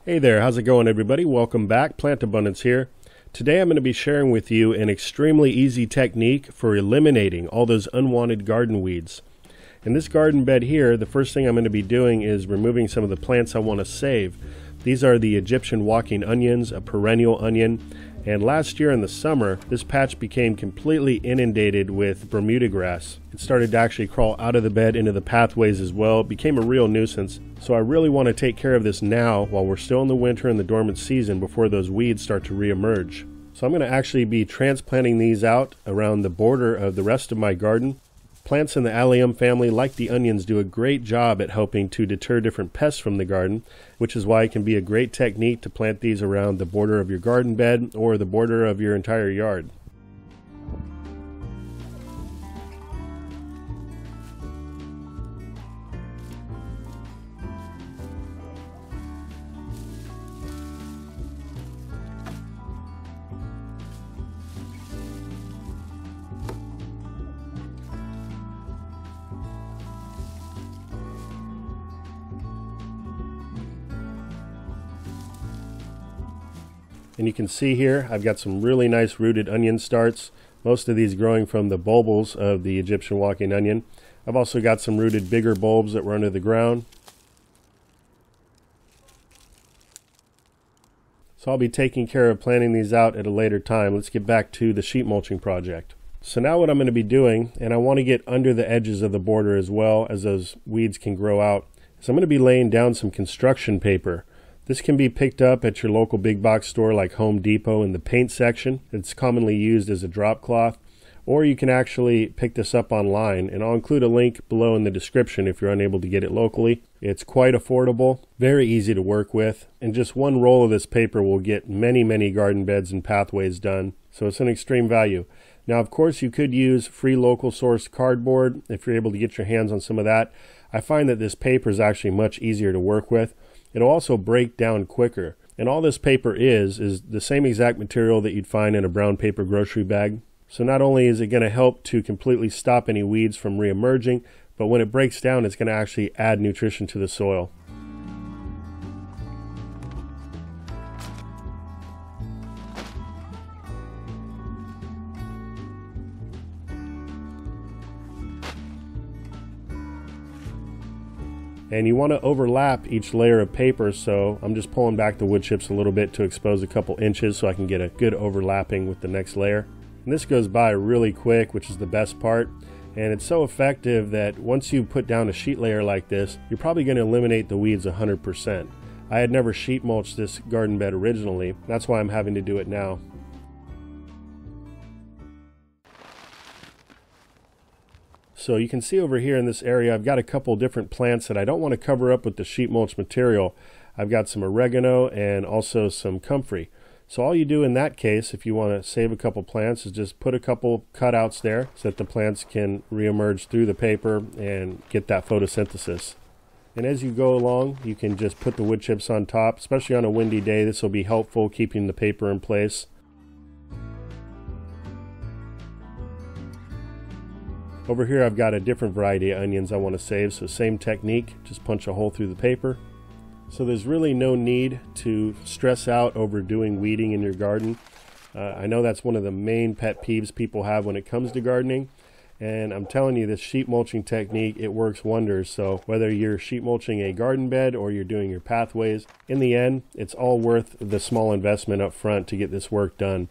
Hey there, how's it going everybody? Welcome back, Plant Abundance here. Today I'm going to be sharing with you an extremely easy technique for eliminating all those unwanted garden weeds. In this garden bed here, the first thing I'm going to be doing is removing some of the plants I want to save. These are the Egyptian walking onions, a perennial onion, and last year in the summer, this patch became completely inundated with Bermuda grass. It started to actually crawl out of the bed into the pathways as well. It became a real nuisance. So I really want to take care of this now while we're still in the winter and the dormant season before those weeds start to reemerge. So I'm going to actually be transplanting these out around the border of the rest of my garden. Plants in the allium family, like the onions, do a great job at helping to deter different pests from the garden, which is why it can be a great technique to plant these around the border of your garden bed or the border of your entire yard. And you can see here I've got some really nice rooted onion starts, most of these growing from the bulbils of the Egyptian walking onion. I've also got some rooted bigger bulbs that were under the ground. So I'll be taking care of planting these out at a later time. Let's get back to the sheet mulching project. So now what I'm going to be doing, and I want to get under the edges of the border as well as those weeds can grow out, is I'm going to be laying down some construction paper. This can be picked up at your local big box store like Home Depot in the paint section. It's commonly used as a drop cloth, or you can actually pick this up online, and I'll include a link below in the description if you're unable to get it locally. It's quite affordable, very easy to work with, and just one roll of this paper will get many garden beds and pathways done, so it's an extreme value. Now of course you could use free local source cardboard if you're able to get your hands on some of that. I find that this paper is actually much easier to work with. It'll also break down quicker. And all this paper is the same exact material that you'd find in a brown paper grocery bag. So not only is it going to help to completely stop any weeds from reemerging, but when it breaks down, it's going to actually add nutrition to the soil. And you want to overlap each layer of paper, so I'm just pulling back the wood chips a little bit to expose a couple inches so I can get a good overlapping with the next layer. And this goes by really quick, which is the best part. And it's so effective that once you put down a sheet layer like this, you're probably going to eliminate the weeds 100%. I had never sheet mulched this garden bed originally. That's why I'm having to do it now. So you can see over here in this area I've got a couple different plants that I don't want to cover up with the sheet mulch material. I've got some oregano and also some comfrey. So all you do in that case, if you want to save a couple plants, is just put a couple cutouts there so that the plants can reemerge through the paper and get that photosynthesis. And as you go along, you can just put the wood chips on top, especially on a windy day. This will be helpful keeping the paper in place. Over here I've got a different variety of onions I want to save, so same technique, just punch a hole through the paper. So there's really no need to stress out over doing weeding in your garden. I know that's one of the main pet peeves people have when it comes to gardening, and I'm telling you, this sheet mulching technique, it works wonders. So whether you're sheet mulching a garden bed or you're doing your pathways, in the end it's all worth the small investment up front to get this work done.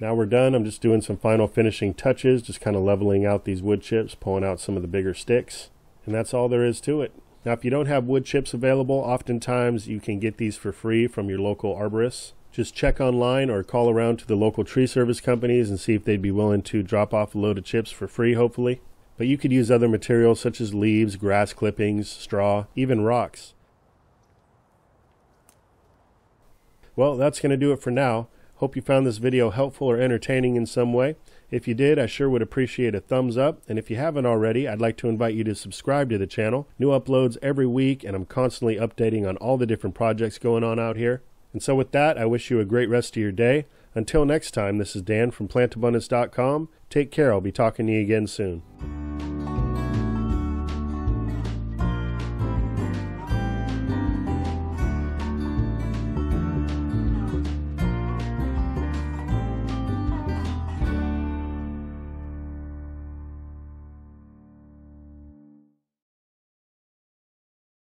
Now we're done. I'm just doing some final finishing touches, just kind of leveling out these wood chips, pulling out some of the bigger sticks, and that's all there is to it. Now if you don't have wood chips available, oftentimes you can get these for free from your local arborists. Just check online or call around to the local tree service companies and see if they'd be willing to drop off a load of chips for free, hopefully. But you could use other materials such as leaves, grass clippings, straw, even rocks. Well, that's going to do it for now. Hope you found this video helpful or entertaining in some way. If you did, I sure would appreciate a thumbs up. And if you haven't already, I'd like to invite you to subscribe to the channel. New uploads every week, and I'm constantly updating on all the different projects going on out here. And so with that, I wish you a great rest of your day. Until next time, this is Dan from plantabundance.com. Take care. I'll be talking to you again soon.